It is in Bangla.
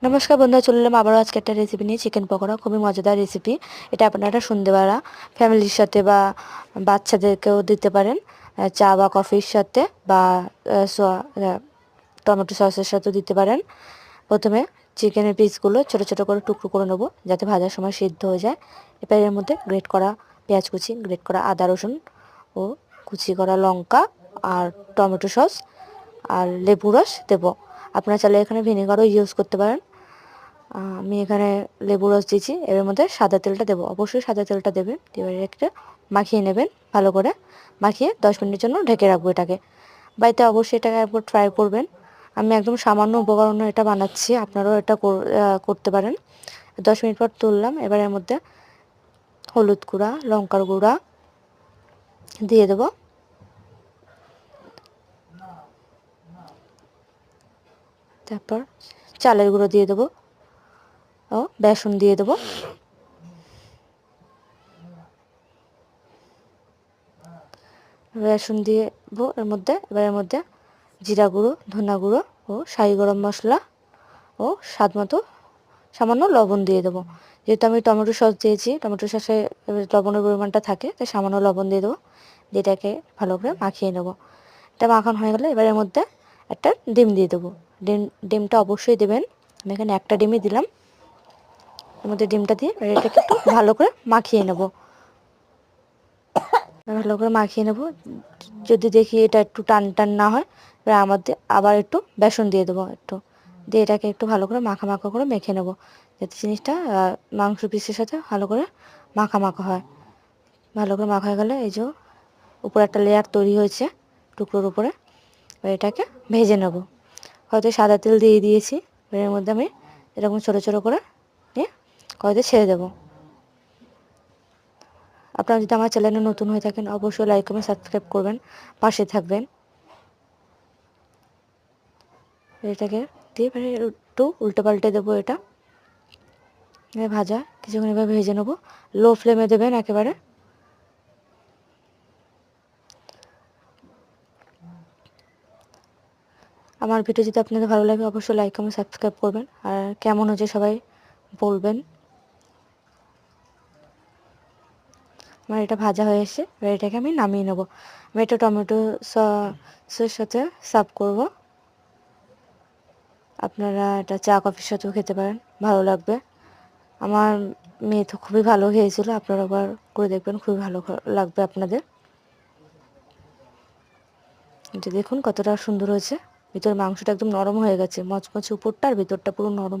নমস্কার বন্ধুরা, চলে এলাম আবারও আজকে একটা রেসিপি নিয়ে। চিকেন পকোড়া খুবই মজাদার রেসিপি। এটা আপনারা সন্ধ্যেবেলা ফ্যামিলির সাথে বা বাচ্চাদেরকেও দিতে পারেন, চা বা কফির সাথে বা টমেটো সসের সাথেও দিতে পারেন। প্রথমে চিকেনের পিসগুলো ছোট ছোট করে টুকরো করে নেবো, যাতে ভাজার সময় সিদ্ধ হয়ে যায়। এবার এর মধ্যে গ্রেট করা পেঁয়াজ কুচি, গ্রেট করা আদা রসুন ও কুচি করা লঙ্কা আর টমেটো সস আর লেবু রস দেবো। আপনারা চাইলে এখানে ভিনেগারও ইউজ করতে পারেন। আমি এখানে লেবু রস দিয়েছি। এর মধ্যে সাদা তেলটা দেবো, অবশ্যই সাদা তেলটা দেবেন। এবারে একটা মাখিয়ে নেবেন, ভালো করে মাখিয়ে 10 মিনিটের জন্য ঢেকে রাখবো এটাকে। বাড়িতে অবশ্যই এটাকে একবার ট্রাই করবেন। আমি একদম সামান্য উপকরণে এটা বানাচ্ছি, আপনারাও এটা করতে পারেন। 10 মিনিট পর তুললাম। এবার এর মধ্যে হলুদ গুঁড়া, লঙ্কার গুঁড়া দিয়ে দেবো, তারপর চালের গুঁড়ো দিয়ে দেবো ও বেসন দিয়ে দেবো। বেসন দিয়ে দেবো এর মধ্যে। এবার এর মধ্যে জিরা গুঁড়ো, ধনা গুঁড়ো ও শাহি গরম মশলা ও স্বাদ মতো সামান্য লবণ দিয়ে দেবো। যেহেতু আমি টমেটো সস দিয়েছি, টমেটো সসে লবণের পরিমাণটা থাকে, তাই সামান্য লবণ দিয়ে দেবো। দিয়ে এটাকে ভালো করে মাখিয়ে নেবো। এটা মাখানো হয়ে গেলে এবার এর মধ্যে একটা ডিম দিয়ে দেবো। ডিমটা অবশ্যই দেবেন। আমি এখানে একটা ডিমই দিলাম। এর মধ্যে ডিমটা দিয়ে এটাকে একটু ভালো করে মাখিয়ে নেবো। ভালো করে মাখিয়ে নেব। যদি দেখি এটা একটু টান টান না হয়, এবার আমাদের আবার একটু বেসন দিয়ে দেবো, একটু দিয়ে এটাকে একটু ভালো করে মাখা মাখা করে মেখে নেব, যাতে জিনিসটা মাংস পিসের সাথে ভালো করে মাখা মাখা হয়। ভালো করে মাখা হয়ে গেলে এই যে উপরে একটা লেয়ার তৈরি হয়েছে টুকরোর উপরে, এবার এটাকে ভেজে নেব। হয়তো সাদা তেল দিয়ে দিয়েছি। এর মধ্যে আমি এরকম ছোটো ছোটো করে নিয়ে কড়াইতে ছেড়ে দেবো। আপনারা যদি আমার চ্যানেলে নতুন হয়ে থাকেন, অবশ্যই লাইক কমেন্ট সাবস্ক্রাইব করবেন, পাশে থাকবেন। এটাকে দিয়ে একটু উল্টে পাল্টে দেবো। এটা ভাজা কিছুক্ষণ এভাবে ভেজে নেবো। লো ফ্লেমে দেবেন একেবারে। আমার ভিডিও যদি আপনাদের ভালো লাগে, অবশ্যই লাইক কমেন্ট সাবস্ক্রাইব করবেন, আর কেমন হচ্ছে সবাই বলবেন। আমার এটা ভাজা হয়ে এসে এবার এটাকে আমি নামিয়ে নেবো। আমি এটা টমেটো সসের সাথে সার্ভ করব। আপনারা এটা চা কফির সাথেও খেতে পারেন, ভালো লাগবে। আমার মেয়ে তো খুবই ভালো খেয়েছিল, আপনারা আবার করে দেখবেন, খুবই ভালো লাগবে আপনাদের। এটা দেখুন কতটা সুন্দর হয়েছে। ভিতরে মাংসটা একদম নরম হয়ে গেছে, মচমচে উপরটা আর ভিতরটা পুরো নরম।